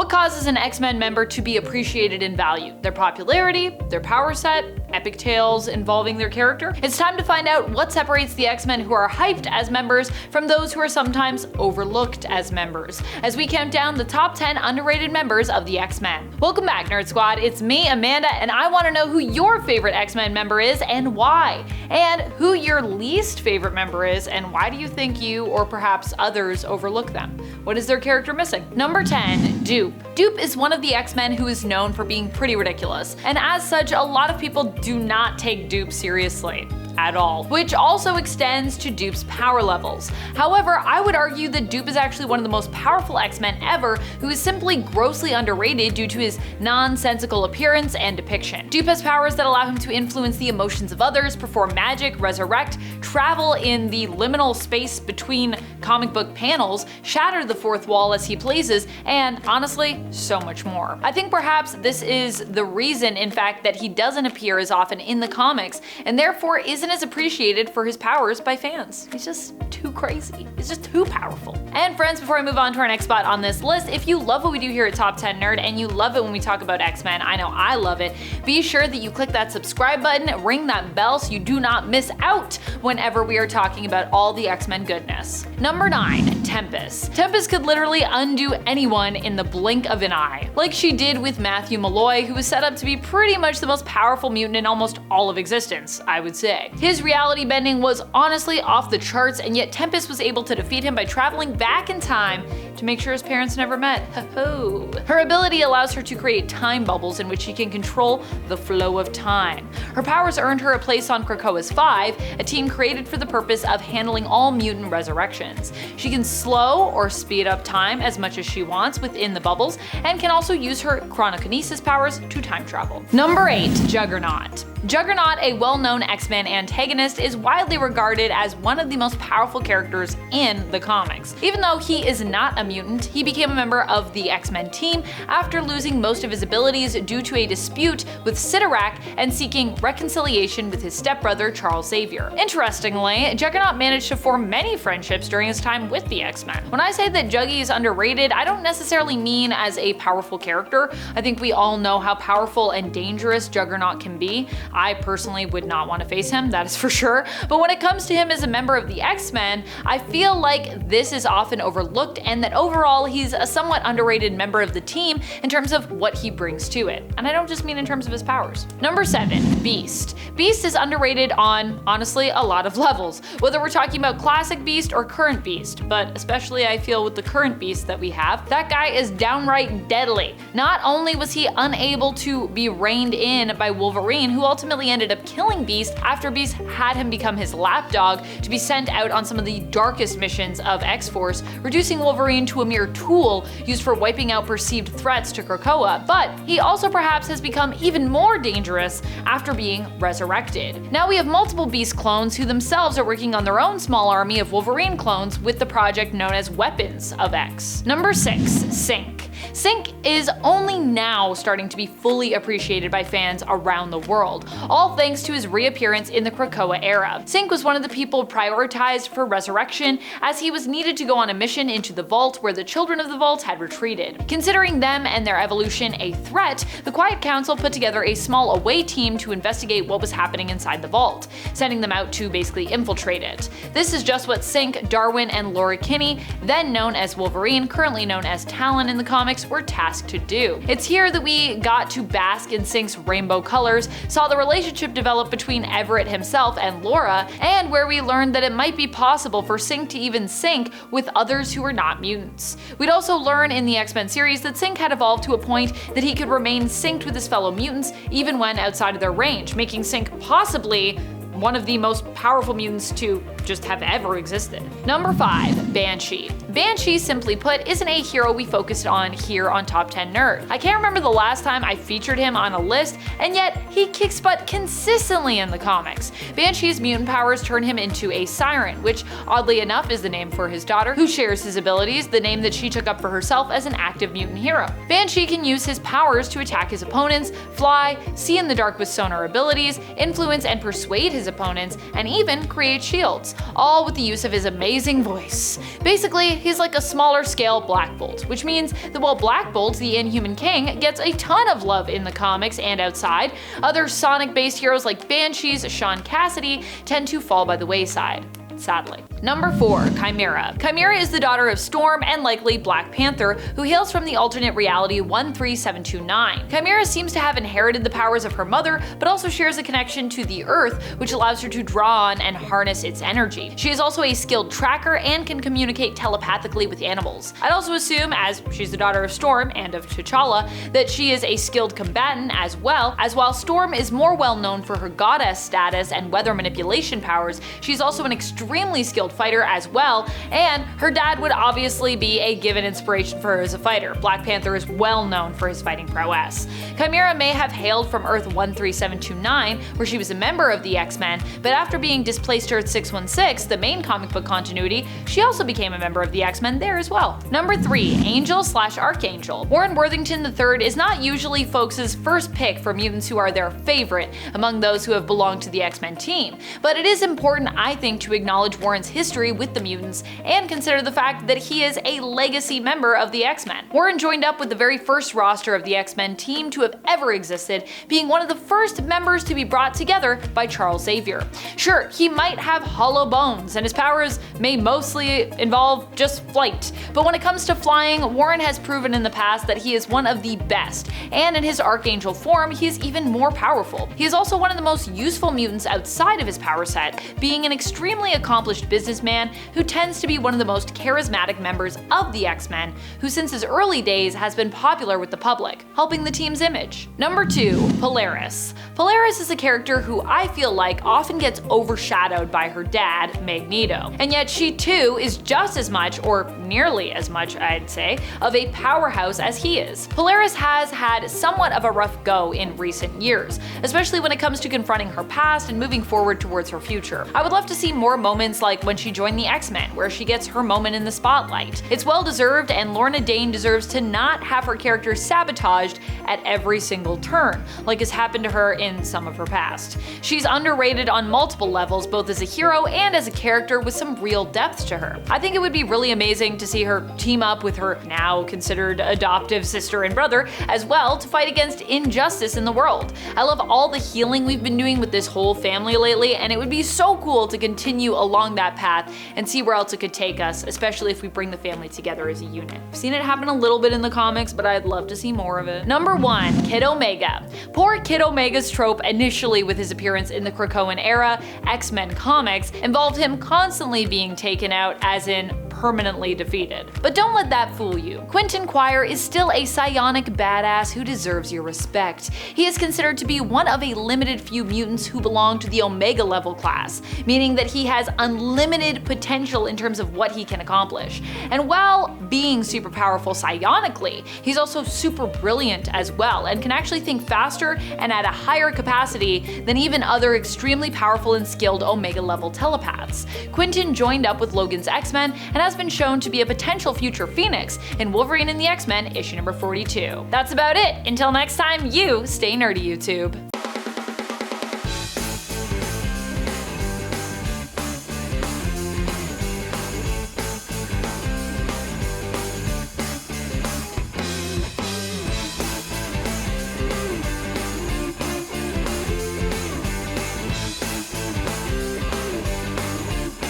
What causes an X-Men member to be appreciated and valued? Their popularity, their power set, epic tales involving their character? It's time to find out what separates the X-Men who are hyped as members from those who are sometimes overlooked as members, as we count down the top 10 underrated members of the X-Men. Welcome back, Nerd Squad. It's me, Amanda, and I want to know who your favorite X-Men member is and why, and who your least favorite member is and why do you think you or perhaps others overlook them? What is their character missing? Number 10, Dupe. Dupe is one of the X-Men who is known for being pretty ridiculous, and as such, a lot of people do not take Dupe seriously at all, which also extends to Dupe's power levels. However, I would argue that Dupe is actually one of the most powerful X-Men ever, who is simply grossly underrated due to his nonsensical appearance and depiction. Dupe has powers that allow him to influence the emotions of others, perform magic, resurrect, travel in the liminal space between comic book panels, shatter the fourth wall as he pleases, and honestly, so much more. I think perhaps this is the reason, in fact, that he doesn't appear as often in the comics, and therefore isn't as appreciated for his powers by fans. He's just too crazy. He's just too powerful. And friends, before I move on to our next spot on this list, if you love what we do here at Top 10 Nerd and you love it when we talk about X-Men, I know I love it, be sure that you click that subscribe button, ring that bell so you do not miss out whenever we are talking about all the X-Men goodness. Number 9, Tempest. Tempest could literally undo anyone in the blink of an eye, like she did with Matthew Malloy, who was set up to be pretty much the most powerful mutant in almost all of existence, I would say. His reality bending was honestly off the charts, and yet Tempest was able to defeat him by traveling back in time to make sure his parents never met. Ho-ho. Her ability allows her to create time bubbles in which she can control the flow of time. Her powers earned her a place on Krakoa's Five, a team created for the purpose of handling all mutant resurrections. She can slow or speed up time as much as she wants within the bubbles, and can also use her chronokinesis powers to time travel. Number 8, Juggernaut. Juggernaut, a well-known X-Men antagonist, is widely regarded as one of the most powerful characters in the comics. Even though he is not a mutant, he became a member of the X-Men team after losing most of his abilities due to a dispute with Sidorak and seeking reconciliation with his stepbrother Charles Xavier. Interestingly, Juggernaut managed to form many friendships during his time with the X-Men. When I say that Juggy is underrated, I don't necessarily mean as a powerful character. I think we all know how powerful and dangerous Juggernaut can be. I personally would not want to face him, that is for sure. But when it comes to him as a member of the X-Men, I feel like this is often overlooked and that overall he's a somewhat underrated member of the team in terms of what he brings to it. And I don't just mean in terms of his powers. Number 7, Beast. Beast is underrated on, honestly, a lot of levels, whether we're talking about classic Beast or current Beast, but especially I feel with the current Beast that we have, that guy is downright deadly. Not only was he unable to be reined in by Wolverine, who ultimately ended up killing Beast after Beast had him become his lapdog to be sent out on some of the darkest missions of X-Force, reducing Wolverine to a mere tool used for wiping out perceived threats to Krakoa, but he also perhaps has become even more dangerous after being resurrected. Now we have multiple Beast clones who themselves are working on their own small army of Wolverine clones with the project known as Weapons of X. Number 6, Sync. Sync is only now starting to be fully appreciated by fans around the world, all thanks to his reappearance in the Krakoa era. Sync was one of the people prioritized for resurrection, as he was needed to go on a mission into the Vault where the Children of the Vault had retreated. Considering them and their evolution a threat, the Quiet Council put together a small away team to investigate what was happening inside the Vault, sending them out to basically infiltrate it. This is just what Sync, Darwin, and Laura Kinney, then known as Wolverine, currently known as Talon in the comics, were tasked to do. It's here that we got to bask in Sync's rainbow colors, saw the relationship develop between Everett himself and Laura, and where we learned that it might be possible for Sync to even sync with others who are not mutants. We'd also learn in the X-Men series that Sync had evolved to a point that he could remain synced with his fellow mutants even when outside of their range, making Sync possibly one of the most powerful mutants to just have ever existed. Number 5, Banshee. Banshee, simply put, isn't a hero we focused on here on Top 10 Nerd. I can't remember the last time I featured him on a list, and yet he kicks butt consistently in the comics. Banshee's mutant powers turn him into a siren, which oddly enough is the name for his daughter, who shares his abilities, the name that she took up for herself as an active mutant hero. Banshee can use his powers to attack his opponents, fly, see in the dark with sonar abilities, influence and persuade his opponents, and even create shields. all with the use of his amazing voice. Basically, he's like a smaller scale Black Bolt, which means that while Black Bolt, the Inhuman King, gets a ton of love in the comics and outside, other Sonic-based heroes like Banshee's Sean Cassidy tend to fall by the wayside, sadly. Number 4. Chimera. Chimera is the daughter of Storm and likely Black Panther, who hails from the alternate reality 13729. Chimera seems to have inherited the powers of her mother, but also shares a connection to the Earth, which allows her to draw on and harness its energy. She is also a skilled tracker and can communicate telepathically with animals. I'd also assume, as she's the daughter of Storm and of T'Challa, that she is a skilled combatant as well, as while Storm is more well known for her goddess status and weather manipulation powers, she's also an extremely skilled fighter as well, and her dad would obviously be a given inspiration for her as a fighter. Black Panther is well known for his fighting prowess. Chimera may have hailed from Earth 13729, where she was a member of the X-Men, but after being displaced to Earth 616, the main comic book continuity, she also became a member of the X-Men there as well. Number 3. Angel/Archangel. Warren Worthington III is not usually folks' first pick for mutants who are their favorite among those who have belonged to the X-Men team, but it is important, I think, to acknowledge Warren's history with the mutants and consider the fact that he is a legacy member of the X-Men. Warren joined up with the very first roster of the X-Men team to have ever existed, being one of the first members to be brought together by Charles Xavier. Sure, he might have hollow bones and his powers may mostly involve just flight, but when it comes to flying, Warren has proven in the past that he is one of the best, and in his Archangel form, he is even more powerful. He is also one of the most useful mutants outside of his power set, being an extremely accomplished businessman who tends to be one of the most charismatic members of the X-Men, who since his early days has been popular with the public, helping the team's image. Number 2. Polaris. Polaris is a character who I feel like often gets overshadowed by her dad, Magneto, and yet she too is just as much, or nearly as much I'd say, of a powerhouse as he is. Polaris has had somewhat of a rough go in recent years, especially when it comes to confronting her past and moving forward towards her future. I would love to see more moments like when she joined the X-Men, where she gets her moment in the spotlight. It's well deserved, and Lorna Dane deserves to not have her character sabotaged at every single turn, like has happened to her in some of her past. She's underrated on multiple levels, both as a hero and as a character with some real depth to her. I think it would be really amazing to see her team up with her now considered adoptive sister and brother as well to fight against injustice in the world. I love all the healing we've been doing with this whole family lately, and it would be so cool to continue along that path and see where else it could take us, especially if we bring the family together as a unit. I've seen it happen a little bit in the comics, but I'd love to see more of it. Number 1. Kid Omega. Poor Kid Omega's trope initially with his appearance in the Krakoan era X-Men comics involved him constantly being taken out, as in permanently defeated. But don't let that fool you. Quentin Quire is still a psionic badass who deserves your respect. He is considered to be one of a limited few mutants who belong to the Omega level class, meaning that he has unlimited potential in terms of what he can accomplish. And while being super powerful psionically, he's also super brilliant as well, and can actually think faster and at a higher capacity than even other extremely powerful and skilled Omega level telepaths. Quentin joined up with Logan's X-Men and has been shown to be a potential future Phoenix in Wolverine and the X-Men issue number 42. That's about it. Until next time, you stay nerdy, YouTube.